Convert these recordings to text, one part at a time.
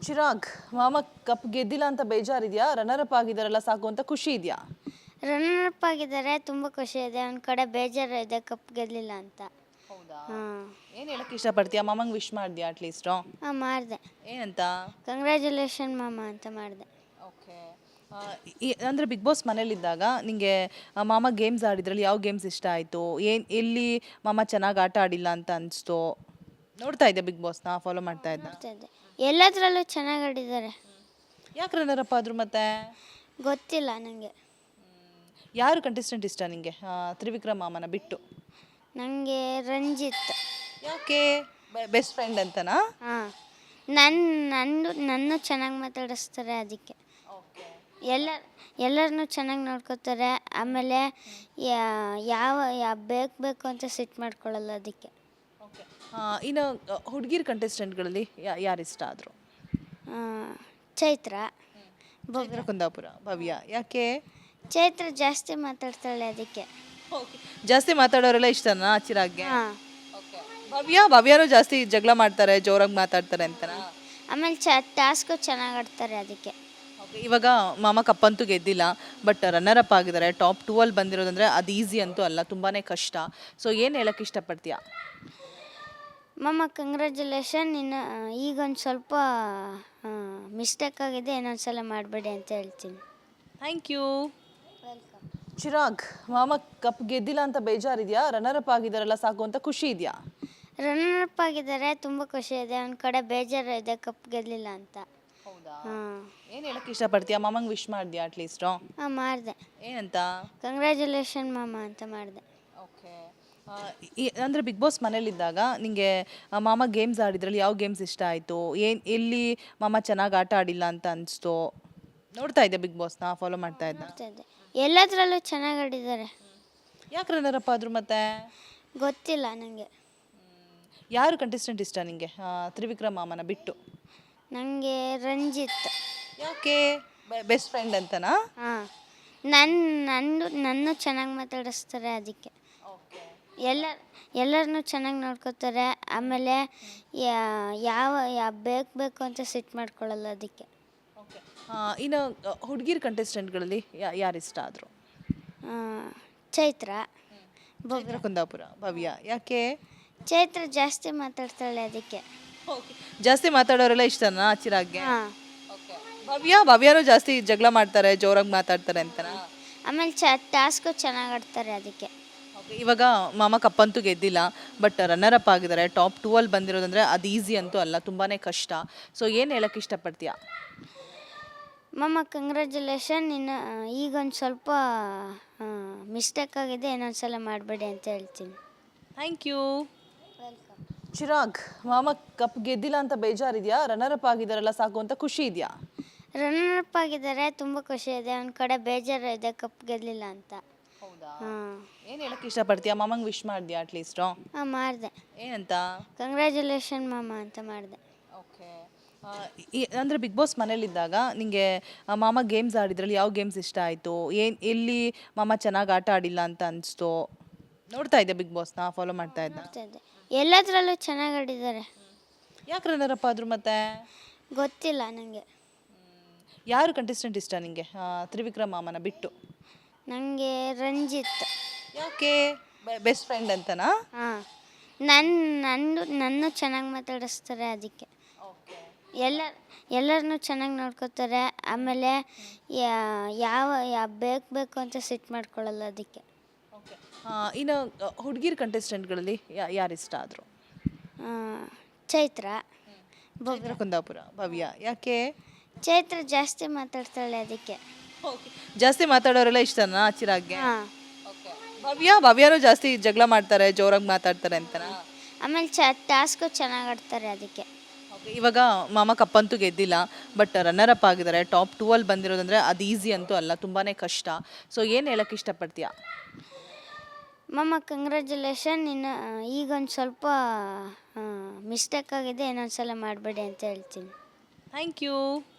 ಚಿರಾಗ್, ಮಾಮ ಕಪ್ ಗೆದ್ದಿಲ್ಲ ಅಂತ ಬೇಜಾರಿದ್ಯಾ? Runner up ಆಗಿದಾರಲ್ಲ ಸಾಕು ಅಂತ ಖುಷಿ ಇದೆಯಾ? ರನ್ನರ್ ಅಪ್ ಆಗಿದ್ದಾರೆ, ತುಂಬ ಖುಷಿ ಇದೆ. ಒಂದು ಕಡೆ ಬೇಜಾರು ಇದೆ ಕಪ್ ಗೆಲ್ಲಿಲ್ಲ ಅಂತ. ಹೌದಾ? ಹಾಂ ಏನು ಹೇಳಕ್ಕೆ ಇಷ್ಟಪಡ್ತೀಯಾ? ಮಾಮಂಗೆ ವಿಶ್ ಮಾಡಿದ್ಯಾ ಅಟ್ಲೀಸ್ಟು? ಹಾಂ ಮಾಡಿದೆ. ಏನಂತ? ಕಂಗ್ರ್ಯಾಚುಲೇಷನ್ ಮಾಮ ಅಂತ ಮಾಡಿದೆ. ಓಕೆ. ಅಂದರೆ ಬಿಗ್ ಬಾಸ್ ಮನೇಲಿದ್ದಾಗ ನಿಂಗೆ ಮಾಮ ಗೇಮ್ಸ್ ಆಡಿದ್ರಲ್ಲಿ ಯಾವ ಗೇಮ್ಸ್ ಇಷ್ಟ ಆಯಿತು? ಎಲ್ಲಿ ಮಾಮ ಚೆನ್ನಾಗಿ ಆಟ ಆಡಿಲ್ಲ ಅಂತ ಅನಿಸ್ತು? ನೋಡ್ತಾ ಇದ್ದೆ ಬಿಗ್ ಬಾಸ್ನ, ಫಾಲೋ ಮಾಡ್ತಾ ಇದ್ದ. ನೋಡ್ತಾ ಇದ್ದೆ, ಎಲ್ಲದರಲ್ಲೂ ಚೆನ್ನಾಗಿ ಆಡಿದ್ದಾರೆ. ಯಾಕೆ ರನ್ನರ್ ಅಪ್ ಆದ್ರು ಮತ್ತೆ? ಗೊತ್ತಿಲ್ಲ ನನಗೆ. ಯಾರು ಕಂಟೆಸ್ಟೆಂಟ್ ಇಷ್ಟ ನಿಂಗೆ ತ್ರಿವಿಕ್ರಮ್ ಮಾಮನ ಬಿಟ್ಟು? ನನಗೆ ರಂಜಿತ್. ಯಾಕೆ? ಬೆಸ್ಟ್ ಫ್ರೆಂಡ್ ಅಂತನಾ? ಹಾಂ, ನನ್ನ ಚೆನ್ನಾಗಿ ಮಾತಾಡಿಸ್ತಾರೆ, ಅದಕ್ಕೆ. ಓಕೆ. ಎಲ್ಲರನ್ನೂ ಚೆನ್ನಾಗಿ ನೋಡ್ಕೋತಾರೆ. ಆಮೇಲೆ ಯಾವ ಬೇಕು ಅಂತ ಸಿಟ್ಟು ಮಾಡ್ಕೊಳ್ಳಲ್ಲ, ಅದಕ್ಕೆ. ಓಕೆ. ಇನ್ನು ಹುಡುಗಿರ್ ಕಂಟೆಸ್ಟೆಂಟ್ಗಳಲ್ಲಿ ಯಾರು ಇಷ್ಟ ಆದರು? ಚೈತ್ರ. ಚೈತ್ರ ಕುಂದಾಪುರ. ಭವ್ಯ. ಯಾಕೆ? ಚೈತ್ರ ಜಾಸ್ತಿ ಮಾತಾಡ್ತಾಳೆ, ಅದಕ್ಕೆ. ಓಕೆ. ಜಾಸ್ತಿ ಮಾತಾಡೋರೆಲ್ಲ ಇಷ್ಟನಾ ಚಿರಾಗ್ಗೆ? ಹಾಂ. ಓಕೆ. ಭವ್ಯನೂ ಜಾಸ್ತಿ ಜಗಳ ಮಾಡ್ತಾರೆ, ಜೋರಾಗಿ ಮಾತಾಡ್ತಾರೆ ಅಂತನಾ? ಆಮೇಲೆ ಟಾಸ್ಕು ಚೆನ್ನಾಗಿ ಆಡ್ತಾರೆ, ಅದಕ್ಕೆ. ಓಕೆ. ಇವಾಗ ಮಾಮ ಕಪ್ಪಂತೂ ಗೆದ್ದಿಲ್ಲ, ಬಟ್ ರನ್ನರ್ ಅಪ್ ಆಗಿದ್ದಾರೆ. ಟಾಪ್ 2 ಅಲ್ಲಿ ಬಂದಿರೋದಂದ್ರೆ ಅದು ಈಸಿ ಅಂತೂ ಅಲ್ಲ, ತುಂಬಾ ಕಷ್ಟ. ಸೊ ಏನು ಹೇಳಕ್ಕೆ ಇಷ್ಟಪಡ್ತೀಯಾ? ಮಾಮ ಕಂಗ್ರ್ಯಾಚುಲೇಷನ್. ಇನ್ನು ಈಗೊಂದು ಸ್ವಲ್ಪ ಮಿಸ್ಟೇಕ್ ಆಗಿದೆ, ಇನ್ನೊಂದ್ಸಲ ಮಾಡಬೇಡಿ ಅಂತ ಹೇಳ್ತೀನಿ. Thank you. ವೆಲ್ಕಮ್. ಚಿರಾಗ್, ಮಾಮ ಕಪ್ ಗೆದ್ದಿಲ್ಲ ಅಂತ ಬೇಜಾರಿದ್ಯಾ? ರನ್ನರ್ ಅಪ್ ಆಗಿದಾರಲ್ಲ ಸಾಕು ಅಂತ ಖುಷಿ ಇದೆಯಾ? ರನ್ನರ್ ಅಪ್ ಆಗಿದ್ದಾರೆ, ತುಂಬ ಖುಷಿ ಇದೆ. ಒಂದು ಕಡೆ ಬೇಜಾರು ಇದೆ ಕಪ್ ಗೆಲ್ಲಿಲ್ಲ ಅಂತ. ಹೌದಾ? ಹಾಂ. ಏನು ಹೇಳಕ್ಕೆ ಇಷ್ಟಪಡ್ತೀಯಾ? ಮಾಮಂಗೆ ವಿಶ್ ಮಾಡಿದ್ಯಾ ಅಟ್ಲೀಸ್ಟು? ಹಾಂ ಮಾಡಿದೆ. ಏನಂತ? ಕಂಗ್ರ್ಯಾಚುಲೇಷನ್ ಮಾಮ ಅಂತ ಮಾಡಿದೆ. ಓಕೆ. ಅಂದರೆ ಬಿಗ್ ಬಾಸ್ ಮನೇಲಿದ್ದಾಗ ನಿಂಗೆ ಮಾಮ ಗೇಮ್ಸ್ ಆಡಿದ್ರಲ್ಲಿ ಯಾವ ಗೇಮ್ಸ್ ಇಷ್ಟ ಆಯಿತು? ಎಲ್ಲಿ ಮಾಮ ಚೆನ್ನಾಗಿ ಆಟ ಆಡಿಲ್ಲ ಅಂತ ಅನಿಸ್ತು? ನೋಡ್ತಾ ಇದ್ದೆ ಬಿಗ್ ಬಾಸ್ನ, ಫಾಲೋ ಮಾಡ್ತಾ ಇದ್ದ. ನೋಡ್ತಾ ಇದ್ದೆ, ಎಲ್ಲದರಲ್ಲೂ ಚೆನ್ನಾಗಿ ಆಡಿದ್ದಾರೆ. ಯಾಕೆ ರನ್ನರ್ ಅಪ್ ಆದ್ರು ಮತ್ತೆ? ಗೊತ್ತಿಲ್ಲ ನನಗೆ. ಯಾರು ಕಂಟೆಸ್ಟೆಂಟ್ ಇಷ್ಟ ನಿಂಗೆ ತ್ರಿವಿಕ್ರಮ್ ಮಾಮನ ಬಿಟ್ಟು? ನನಗೆ ರಂಜಿತ್. ಯಾಕೆ? ಬೆಸ್ಟ್ ಫ್ರೆಂಡ್ ಅಂತನಾ? ಹಾಂ, ನನ್ನ ಚೆನ್ನಾಗಿ ಮಾತಾಡಿಸ್ತಾರೆ, ಅದಕ್ಕೆ. ಓಕೆ. ಎಲ್ಲರನ್ನೂ ಚೆನ್ನಾಗಿ ನೋಡ್ಕೋತಾರೆ. ಆಮೇಲೆ ಯಾವ ಬೇಕು ಅಂತ ಸಿಟ್ಟು ಮಾಡ್ಕೊಳ್ಳಲ್ಲ, ಅದಕ್ಕೆ. ಓಕೆ. ಇನ್ನು ಹುಡುಗಿರ್ ಕಂಟೆಸ್ಟೆಂಟ್ಗಳಲ್ಲಿ ಯಾರು ಇಷ್ಟ ಆದರು? ಚೈತ್ರ. ಚೈತ್ರ ಕುಂದಾಪುರ. ಭವ್ಯ. ಯಾಕೆ? ಚೈತ್ರ ಜಾಸ್ತಿ ಮಾತಾಡ್ತಾಳೆ, ಅದಕ್ಕೆ. ಓಕೆ. ಜಾಸ್ತಿ ಮಾತಾಡೋರೆಲ್ಲ ಇಷ್ಟನಾ ಚಿರಾಗ್ಗೆ? ಹಾಂ. ಓಕೆ. ಭವ್ಯನೂ ಜಾಸ್ತಿ ಜಗಳ ಮಾಡ್ತಾರೆ, ಜೋರಾಗಿ ಮಾತಾಡ್ತಾರೆ ಅಂತನಾ? ಆಮೇಲೆ ಟಾಸ್ಕು ಚೆನ್ನಾಗಿ ಆಡ್ತಾರೆ, ಅದಕ್ಕೆ. ಓಕೆ. ಇವಾಗ ಮಾಮ ಕಪ್ಪಂತೂ ಗೆದ್ದಿಲ್ಲ, ಬಟ್ ರನ್ನರ್ ಅಪ್ ಆಗಿದ್ದಾರೆ. ಟಾಪ್ 2 ಅಲ್ಲಿ ಬಂದಿರೋದಂದ್ರೆ ಅದು ಈಸಿ ಅಂತೂ ಅಲ್ಲ, ತುಂಬಾ ಕಷ್ಟ. ಸೊ ಏನು ಹೇಳಕ್ಕೆ ಇಷ್ಟಪಡ್ತೀಯಾ? ಮಾಮ ಕಂಗ್ರ್ಯಾಚುಲೇಷನ್. ಇನ್ನು ಈಗೊಂದು ಸ್ವಲ್ಪ ಮಿಸ್ಟೇಕ್ ಆಗಿದೆ, ಇನ್ನೊಂದ್ಸಲ ಮಾಡಬೇಡಿ ಅಂತ ಹೇಳ್ತೀನಿ. Thank you. ವೆಲ್ಕಮ್. ಚಿರಾಗ್, ಮಾಮ ಕಪ್ ಗೆದ್ದಿಲ್ಲ ಅಂತ ಬೇಜಾರಿದ್ಯಾ? ರನ್ನರ್ ಅಪ್ ಆಗಿದಾರಲ್ಲ ಸಾಕು ಅಂತ ಖುಷಿ ಇದೆಯಾ? ರನ್ನರ್ ಅಪ್ ಆಗಿದ್ದಾರೆ, ತುಂಬ ಖುಷಿ ಇದೆ. ಒಂದು ಕಡೆ ಬೇಜಾರು ಇದೆ ಕಪ್ ಗೆಲ್ಲಿಲ್ಲ ಅಂತ. ಹೌದಾ? ಹಾಂ. ಏನು ಹೇಳಕ್ಕೆ ಇಷ್ಟಪಡ್ತೀಯಾ? ಮಾಮಂಗೆ ವಿಶ್ ಮಾಡಿದ್ಯಾ ಅಟ್ಲೀಸ್ಟು? ಹಾಂ ಮಾಡಿದೆ. ಏನಂತ? ಕಂಗ್ರ್ಯಾಚುಲೇಷನ್ ಮಾಮ ಅಂತ ಮಾಡಿದೆ. ಓಕೆ. ಅಂದರೆ ಬಿಗ್ ಬಾಸ್ ಮನೇಲಿದ್ದಾಗ ನಿಂಗೆ ಮಾಮ ಗೇಮ್ಸ್ ಆಡಿದ್ರಲ್ಲಿ ಯಾವ ಗೇಮ್ಸ್ ಇಷ್ಟ ಆಯಿತು? ಎಲ್ಲಿ ಮಾಮ ಚೆನ್ನಾಗಿ ಆಟ ಆಡಿಲ್ಲ ಅಂತ ಅನಿಸ್ತು? ನೋಡ್ತಾ ಇದ್ದೆ ಬಿಗ್ ಬಾಸ್ನ, ಫಾಲೋ ಮಾಡ್ತಾ ಇದ್ದ. ನೋಡ್ತಾ ಇದ್ದೆ, ಎಲ್ಲದರಲ್ಲೂ ಚೆನ್ನಾಗಿ ಆಡಿದ್ದಾರೆ. ಯಾಕೆ ರನ್ನರ್ ಅಪ್ ಆದ್ರು ಮತ್ತೆ? ಗೊತ್ತಿಲ್ಲ ನನಗೆ. ಯಾರು ಕಂಟೆಸ್ಟೆಂಟ್ ಇಷ್ಟ ನಿಂಗೆ ತ್ರಿವಿಕ್ರಮ್ ಮಾಮನ ಬಿಟ್ಟು? ನನಗೆ ರಂಜಿತ್. ಯಾಕೆ? ಬೆಸ್ಟ್ ಫ್ರೆಂಡ್ ಅಂತನಾ? ಹಾಂ, ನನ್ನ ಚೆನ್ನಾಗಿ ಮಾತಾಡಿಸ್ತಾರೆ, ಅದಕ್ಕೆ. ಓಕೆ. ಎಲ್ಲರನ್ನೂ ಚೆನ್ನಾಗಿ ನೋಡ್ಕೋತಾರೆ. ಆಮೇಲೆ ಯಾವ ಬೇಕು ಅಂತ ಸಿಟ್ಟು ಮಾಡ್ಕೊಳ್ಳಲ್ಲ, ಅದಕ್ಕೆ. ಓಕೆ. ಇನ್ನು ಹುಡುಗಿರ್ ಕಂಟೆಸ್ಟೆಂಟ್ಗಳಲ್ಲಿ ಯಾರು ಇಷ್ಟ ಆದರು? ಚೈತ್ರ. ಚೈತ್ರ ಕುಂದಾಪುರ. ಭವ್ಯ. ಯಾಕೆ? ಚೈತ್ರ ಜಾಸ್ತಿ ಮಾತಾಡ್ತಾಳೆ, ಅದಕ್ಕೆ. ಓಕೆ. ಜಾಸ್ತಿ ಮಾತಾಡೋರೆಲ್ಲ ಇಷ್ಟನಾ ಚಿರಾಗ್ಗೆ? ಹಾಂ. ಓಕೆ. ಭವ್ಯನೂ ಜಾಸ್ತಿ ಜಗಳ ಮಾಡ್ತಾರೆ, ಜೋರಾಗಿ ಮಾತಾಡ್ತಾರೆ ಅಂತನಾ? ಆಮೇಲೆ ಟಾಸ್ಕು ಚೆನ್ನಾಗಿ ಆಡ್ತಾರೆ, ಅದಕ್ಕೆ. ಓಕೆ. ಇವಾಗ ಮಾಮ ಕಪ್ಪಂತೂ ಗೆದ್ದಿಲ್ಲ, ಬಟ್ ರನ್ನರ್ ಅಪ್ ಆಗಿದ್ದಾರೆ. ಟಾಪ್ 2 ಅಲ್ಲಿ ಬಂದಿರೋದಂದ್ರೆ ಅದು ಈಸಿ ಅಂತೂ ಅಲ್ಲ, ತುಂಬಾ ಕಷ್ಟ. ಸೊ ಏನು ಹೇಳಕ್ಕೆ ಇಷ್ಟಪಡ್ತೀಯಾ? ಮಾಮ ಕಂಗ್ರ್ಯಾಚುಲೇಷನ್. ಇನ್ನು ಈಗೊಂದು ಸ್ವಲ್ಪ ಮಿಸ್ಟೇಕ್ ಆಗಿದೆ, ಇನ್ನೊಂದ್ಸಲ ಮಾಡಬೇಡಿ ಅಂತ ಹೇಳ್ತೀನಿ. Thank you.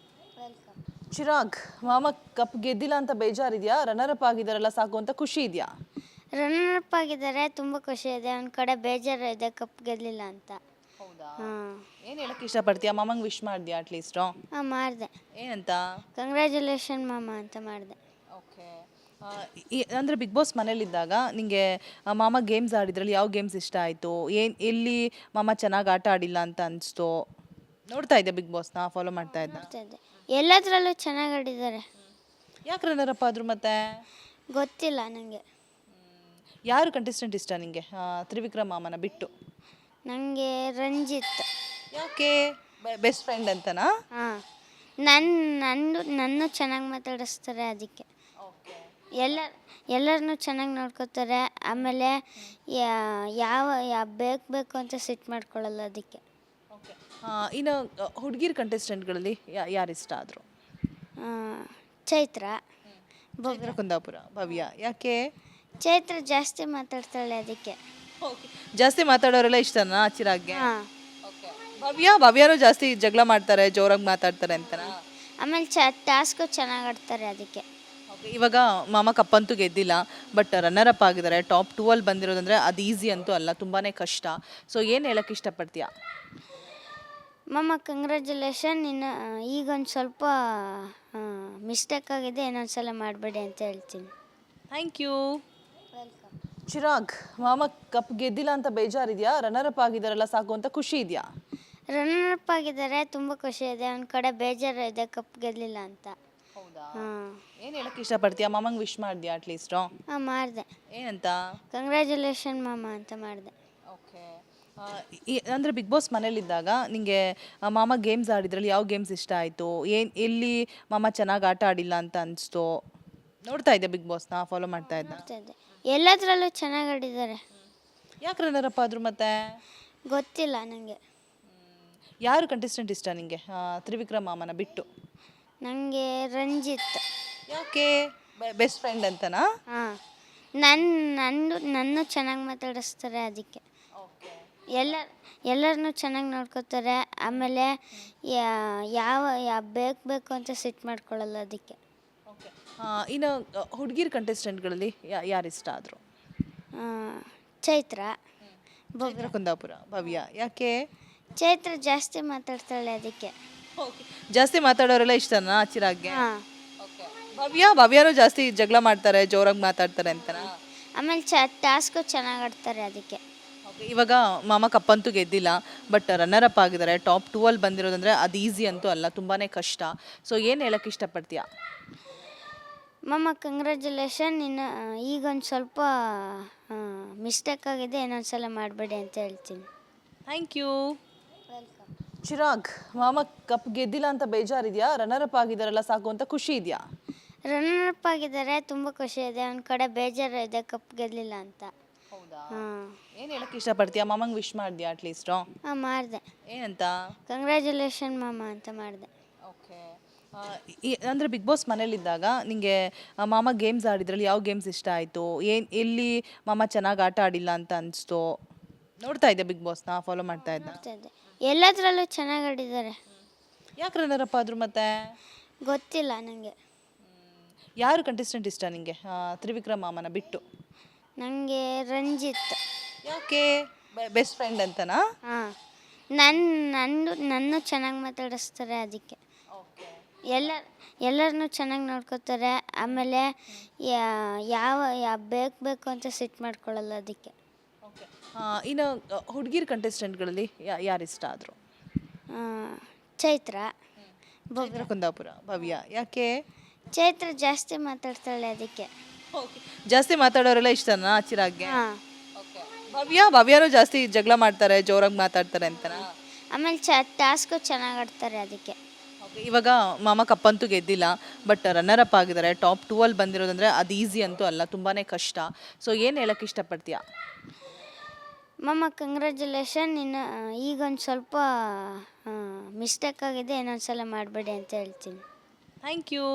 ವೆಲ್ಕಮ್. ಚಿರಾಗ್, ಮಾಮ ಕಪ್ ಗೆದ್ದಿಲ್ಲ ಅಂತ ಬೇಜಾರಿದ್ಯಾ? ರನ್ನರ್ ಅಪ್ ಆಗಿದಾರಲ್ಲ ಸಾಕು ಅಂತ ಖುಷಿ ಇದೆಯಾ? ರನ್ನರ್ ಅಪ್ ಆಗಿದ್ದಾರೆ, ತುಂಬ ಖುಷಿ ಇದೆ. ಒಂದು ಕಡೆ ಬೇಜಾರು ಇದೆ ಕಪ್ ಗೆಲ್ಲಿಲ್ಲ ಅಂತ. ಹೌದಾ? ಹಾಂ ಏನು ಹೇಳಕ್ಕೆ ಇಷ್ಟಪಡ್ತೀಯಾ ಮಾಮಂಗೆ ವಿಶ್ ಮಾಡಿದ್ಯಾ ಅಟ್ಲೀಸ್ಟು? ಹಾಂ ಮಾಡಿದೆ. ಏನಂತ? ಕಂಗ್ರ್ಯಾಚುಲೇಷನ್ ಮಾಮ ಅಂತ ಮಾಡಿದೆ. ಓಕೆ. ಅಂದರೆ ಬಿಗ್ ಬಾಸ್ ಮನೇಲಿದ್ದಾಗ ನಿಂಗೆ ಮಾಮ ಗೇಮ್ಸ್ ಆಡಿದ್ರಲ್ಲಿ ಯಾವ ಗೇಮ್ಸ್ ಇಷ್ಟ ಆಯಿತು? ಎಲ್ಲಿ ಮಾಮ ಚೆನ್ನಾಗಿ ಆಟ ಆಡಿಲ್ಲ ಅಂತ ಅನಿಸ್ತು? ನೋಡ್ತಾ ಇದ್ದೆ ಬಿಗ್ ಬಾಸ್ನ ಫಾಲೋ ಮಾಡ್ತಾ ಇದ್ದ? ನೋಡ್ತಾ ಇದ್ದೆ. ಎಲ್ಲದರಲ್ಲೂ ಚೆನ್ನಾಗಿ ಆಡಿದ್ದಾರೆ. ಯಾಕೆ ರನ್ನರಪ್ಪ ಆದ್ರು ಮತ್ತೆ? ಗೊತ್ತಿಲ್ಲ ನನಗೆ. ಯಾರು ಕಂಟೆಸ್ಟೆಂಟ್ ಇಷ್ಟ ನಿಂಗೆ ತ್ರಿವಿಕ್ರಮ್ ಮಾಮನ ಬಿಟ್ಟು? ನನಗೆ ರಂಜಿತ್. ಯಾಕೆ? ಬೆಸ್ಟ್ ಫ್ರೆಂಡ್ ಅಂತನಾ? ಹಾಂ ನನ್ನ ಚೆನ್ನಾಗಿ ಮಾತಾಡಿಸ್ತಾರೆ ಅದಕ್ಕೆ. ಓಕೆ. ಎಲ್ಲರನ್ನೂ ಚೆನ್ನಾಗಿ ನೋಡ್ಕೋತಾರೆ. ಆಮೇಲೆ ಯಾವ ಬೇಕು ಅಂತ ಸಿಟ್ಟು ಮಾಡ್ಕೊಳ್ಳಲ್ಲ ಅದಕ್ಕೆ. ಓಕೆ. ಇನ್ನು ಹುಡುಗಿರ್ ಕಂಟೆಸ್ಟೆಂಟ್ಗಳಲ್ಲಿ ಯಾರು ಇಷ್ಟ ಆದರು? ಚೈತ್ರ. ಚೈತ್ರ ಕುಂದಾಪುರ. ಭವ್ಯ. ಯಾಕೆ? ಚೈತ್ರ ಜಾಸ್ತಿ ಮಾತಾಡ್ತಾಳೆ ಅದಕ್ಕೆ. ಓಕೆ. ಜಾಸ್ತಿ ಮಾತಾಡೋರೆಲ್ಲ ಇಷ್ಟನಾ ಚಿರಾಗ್ಗೆ? ಹಾಂ ಓಕೆ. ಭವ್ಯನೂ ಜಾಸ್ತಿ ಜಗಳ ಮಾಡ್ತಾರೆ, ಜೋರಾಗಿ ಮಾತಾಡ್ತಾರೆ ಅಂತನಾ? ಆಮೇಲೆ ಟಾಸ್ಕು ಚೆನ್ನಾಗಿ ಆಡ್ತಾರೆ ಅದಕ್ಕೆ. ಓಕೆ. ಇವಾಗ ಮಾಮ ಕಪ್ಪಂತೂ ಗೆದ್ದಿಲ್ಲ, ಬಟ್ ರನ್ನರ್ ಅಪ್ ಆಗಿದ್ದಾರೆ. ಟಾಪ್ 2 ಅಲ್ಲಿ ಬಂದಿರೋದಂದ್ರೆ ಅದು ಈಸಿ ಅಂತೂ ಅಲ್ಲ, ತುಂಬಾ ಕಷ್ಟ. ಸೊ ಏನು ಹೇಳಕ್ಕೆ ಇಷ್ಟಪಡ್ತೀಯಾ? ಮಾಮ ಕಂಗ್ರ್ಯಾಚುಲೇಷನ್. ಇನ್ನು ಈಗೊಂದು ಸ್ವಲ್ಪ ಮಿಸ್ಟೇಕ್ ಆಗಿದೆ, ಇನ್ನೊಂದ್ಸಲ ಮಾಡಬೇಡಿ ಅಂತ ಹೇಳ್ತೀನಿ. Thank you. ವೆಲ್ಕಮ್. ಚಿರಾಗ್, ಮಾಮ ಕಪ್ ಗೆದ್ದಿಲ್ಲ ಅಂತ ಬೇಜಾರಿದೆಯಾ? ರನ್ನರ್ ಅಪ್ ಆಗಿದಾರಲ್ಲ ಸಾಕು ಅಂತ ಖುಷಿ ಇದೆಯಾ? ರನ್ನರ್ ಅಪ್ ಆಗಿದ್ದಾರೆ, ತುಂಬ ಖುಷಿ ಇದೆ. ಒಂದು ಕಡೆ ಬೇಜಾರು ಇದೆ ಕಪ್ ಗೆಲ್ಲಿಲ್ಲ ಅಂತ. ಹೌದಾ? ಹಾಂ ಏನು ಹೇಳಕ್ಕೆ ಇಷ್ಟಪಡ್ತೀಯಾ? ಮಾಮಂಗೆ ವಿಶ್ ಮಾಡಿದ್ಯಾ ಅಟ್ಲೀಸ್ಟು? ಹಾಂ ಮಾಡಿದೆ. ಏನಂತ? ಕಂಗ್ರ್ಯಾಚುಲೇಷನ್ ಮಾಮ ಅಂತ ಮಾಡಿದೆ. ಓಕೆ. ಅಂದರೆ ಬಿಗ್ ಬಾಸ್ ಮನೇಲಿದ್ದಾಗ ನಿಂಗೆ ಮಾಮ ಗೇಮ್ಸ್ ಆಡಿದ್ರಲ್ಲಿ ಯಾವ ಗೇಮ್ಸ್ ಇಷ್ಟ ಆಯಿತು? ಎಲ್ಲಿ ಮಾಮ ಚೆನ್ನಾಗಿ ಆಟ ಆಡಿಲ್ಲ ಅಂತ ಅನಿಸ್ತು? ನೋಡ್ತಾ ಇದ್ದೆ ಬಿಗ್ ಬಾಸ್ನ ಫಾಲೋ ಮಾಡ್ತಾ ಇದ್ದ? ನೋಡ್ತಾ ಇದ್ದೆ. ಎಲ್ಲದರಲ್ಲೂ ಚೆನ್ನಾಗಿ ಆಡಿದ್ದಾರೆ. ಯಾಕೆ ರನ್ನರಪ್ಪ ಆದ್ರು ಮತ್ತೆ? ಗೊತ್ತಿಲ್ಲ ನನಗೆ. ಯಾರು ಕಂಟೆಸ್ಟೆಂಟ್ ಇಷ್ಟ ನಿಂಗೆ ತ್ರಿವಿಕ್ರಮ್ ಮಾಮನ ಬಿಟ್ಟು? ನನಗೆ ರಂಜಿತ್. ಯಾಕೆ? ಬೆಸ್ಟ್ ಫ್ರೆಂಡ್ ಅಂತನಾ? ಹಾಂ ನನ್ನ ಚೆನ್ನಾಗಿ ಮಾತಾಡಿಸ್ತಾರೆ ಅದಕ್ಕೆ. ಓಕೆ. ಎಲ್ಲರನ್ನೂ ಚೆನ್ನಾಗಿ ನೋಡ್ಕೋತಾರೆ. ಆಮೇಲೆ ಯಾವ ಬೇಕು ಅಂತ ಸಿಟ್ಟು ಮಾಡ್ಕೊಳ್ಳಲ್ಲ ಅದಕ್ಕೆ. ಓಕೆ. ಇನ್ನು ಹುಡುಗಿರ್ ಕಂಟೆಸ್ಟೆಂಟ್ಗಳಲ್ಲಿ ಯಾರು ಇಷ್ಟ ಆದರು? ಚೈತ್ರ. ಚೈತ್ರ ಕುಂದಾಪುರ. ಭವ್ಯ. ಯಾಕೆ? ಚೈತ್ರ ಜಾಸ್ತಿ ಮಾತಾಡ್ತಾಳೆ ಅದಕ್ಕೆ. ಓಕೆ. ಜಾಸ್ತಿ ಮಾತಾಡೋರೆಲ್ಲ ಇಷ್ಟನಾ ಚಿರಾಗ್ಗೆ? ಹಾಂ ಓಕೆ. ಭವ್ಯನೂ ಜಾಸ್ತಿ ಜಗಳ ಮಾಡ್ತಾರೆ, ಜೋರಾಗಿ ಮಾತಾಡ್ತಾರೆ ಅಂತನಾ? ಆಮೇಲೆ ಟಾಸ್ಕು ಚೆನ್ನಾಗಿ ಆಡ್ತಾರೆ ಅದಕ್ಕೆ. ಓಕೆ. ಇವಾಗ ಮಾಮ ಕಪ್ಪಂತೂ ಗೆದ್ದಿಲ್ಲ, ಬಟ್ ರನ್ನರ್ ಅಪ್ ಆಗಿದ್ದಾರೆ. ಟಾಪ್ 2 ಅಲ್ಲಿ ಬಂದಿರೋದಂದ್ರೆ ಅದು ಈಸಿ ಅಂತೂ ಅಲ್ಲ, ತುಂಬಾ ಕಷ್ಟ. ಸೊ ಏನು ಹೇಳಕ್ಕೆ ಇಷ್ಟಪಡ್ತೀಯಾ? ಮಾಮ ಕಂಗ್ರ್ಯಾಚುಲೇಷನ್. ಇನ್ನು ಈಗೊಂದು ಸ್ವಲ್ಪ ಮಿಸ್ಟೇಕ್ ಆಗಿದೆ, ಇನ್ನೊಂದ್ಸಲ ಮಾಡಬೇಡಿ ಅಂತ ಹೇಳ್ತೀನಿ. Thank you. ವೆಲ್ಕಮ್. ಚಿರಾಗ್, ಮಾಮ ಕಪ್ ಗೆದ್ದಿಲ್ಲ ಅಂತ ಬೇಜಾರಿದೆಯಾ? ರನ್ನರ್ ಅಪ್ ಆಗಿದಾರಲ್ಲ ಸಾಕು ಅಂತ ಖುಷಿ ಇದೆಯಾ? ರನ್ನರ್ ಅಪ್ ಆಗಿದ್ದಾರೆ, ತುಂಬ ಖುಷಿ ಇದೆ. ಒಂದು ಕಡೆ ಬೇಜಾರು ಇದೆ ಕಪ್ ಗೆಲ್ಲಿಲ್ಲ ಅಂತ. ಹೌದಾ? ಹಾಂ ಏನು ಹೇಳಕ್ಕೆ ಇಷ್ಟಪಡ್ತೀಯಾ? ಮಾಮಂಗೆ ವಿಶ್ ಮಾಡಿದ್ಯಾ ಅಟ್ಲೀಸ್ಟು? ಹಾಂ ಮಾಡಿದೆ. ಏನಂತ? ಕಂಗ್ರ್ಯಾಚುಲೇಷನ್ ಮಾಮ ಅಂತ ಮಾಡಿದೆ. ಓಕೆ. ಅಂದರೆ ಬಿಗ್ ಬಾಸ್ ಮನೇಲಿದ್ದಾಗ ನಿಂಗೆ ಮಾಮ ಗೇಮ್ಸ್ ಆಡಿದ್ರಲ್ಲಿ ಯಾವ ಗೇಮ್ಸ್ ಇಷ್ಟ ಆಯಿತು? ಎಲ್ಲಿ ಮಾಮ ಚೆನ್ನಾಗಿ ಆಟ ಆಡಿಲ್ಲ ಅಂತ ಅನಿಸ್ತು? ನೋಡ್ತಾ ಇದ್ದೆ ಬಿಗ್ ಬಾಸ್ನ ಫಾಲೋ ಮಾಡ್ತಾ ಇದ್ದ? ನೋಡ್ತಾ ಇದ್ದೆ. ಎಲ್ಲದರಲ್ಲೂ ಚೆನ್ನಾಗಿ ಆಡಿದ್ದಾರೆ. ಯಾಕೆ ರನ್ನರಪ್ಪ ಆದ್ರು ಮತ್ತೆ? ಗೊತ್ತಿಲ್ಲ ನನಗೆ. ಯಾರು ಕಂಟೆಸ್ಟೆಂಟ್ ಇಷ್ಟ ನಿಂಗೆ ತ್ರಿವಿಕ್ರಮ್ ಮಾಮನ ಬಿಟ್ಟು? ನನಗೆ ರಂಜಿತ್. ಯಾಕೆ? ಬೆಸ್ಟ್ ಫ್ರೆಂಡ್ ಅಂತನಾ? ಹಾಂ ನನ್ನ ಚೆನ್ನಾಗಿ ಮಾತಾಡಿಸ್ತಾರೆ ಅದಕ್ಕೆ. ಓಕೆ. ಎಲ್ಲರನ್ನೂ ಚೆನ್ನಾಗಿ ನೋಡ್ಕೋತಾರೆ. ಆಮೇಲೆ ಯಾವ ಬೇಕು ಅಂತ ಸಿಟ್ಟು ಮಾಡ್ಕೊಳ್ಳಲ್ಲ ಅದಕ್ಕೆ. ಓಕೆ. ಇನ್ನು ಹುಡುಗಿರ್ ಕಂಟೆಸ್ಟೆಂಟ್ಗಳಲ್ಲಿ ಯಾರು ಇಷ್ಟ ಆದರು? ಚೈತ್ರ. ಚೈತ್ರ ಕುಂದಾಪುರ. ಭವ್ಯ. ಯಾಕೆ? ಚೈತ್ರ ಜಾಸ್ತಿ ಮಾತಾಡ್ತಾಳೆ ಅದಕ್ಕೆ. ಓಕೆ. ಜಾಸ್ತಿ ಮಾತಾಡೋರೆಲ್ಲ ಇಷ್ಟನಾ ಚಿರಾಗ್ಗೆ? ಹಾಂ ಓಕೆ. ಭವ್ಯನೂ ಜಾಸ್ತಿ ಜಗಳ ಮಾಡ್ತಾರೆ, ಜೋರಾಗಿ ಮಾತಾಡ್ತಾರೆ ಅಂತನಾ? ಆಮೇಲೆ ಟಾಸ್ಕು ಚೆನ್ನಾಗಿ ಆಡ್ತಾರೆ ಅದಕ್ಕೆ. ಓಕೆ. ಇವಾಗ ಮಾಮ ಕಪ್ಪಂತೂ ಗೆದ್ದಿಲ್ಲ, ಬಟ್ ರನ್ನರ್ ಅಪ್ ಆಗಿದ್ದಾರೆ. ಟಾಪ್ 2 ಅಲ್ಲಿ ಬಂದಿರೋದಂದ್ರೆ ಅದು ಈಸಿ ಅಂತೂ ಅಲ್ಲ, ತುಂಬಾ ಕಷ್ಟ. ಸೊ ಏನು ಹೇಳಕ್ಕೆ ಇಷ್ಟಪಡ್ತೀಯಾ? ಮಾಮ ಕಂಗ್ರ್ಯಾಚುಲೇಷನ್. ಇನ್ನು ಈಗೊಂದು ಸ್ವಲ್ಪ ಮಿಸ್ಟೇಕ್ ಆಗಿದೆ, ಇನ್ನೊಂದ್ಸಲ ಮಾಡಬೇಡಿ ಅಂತ ಹೇಳ್ತೀನಿ. Thank you.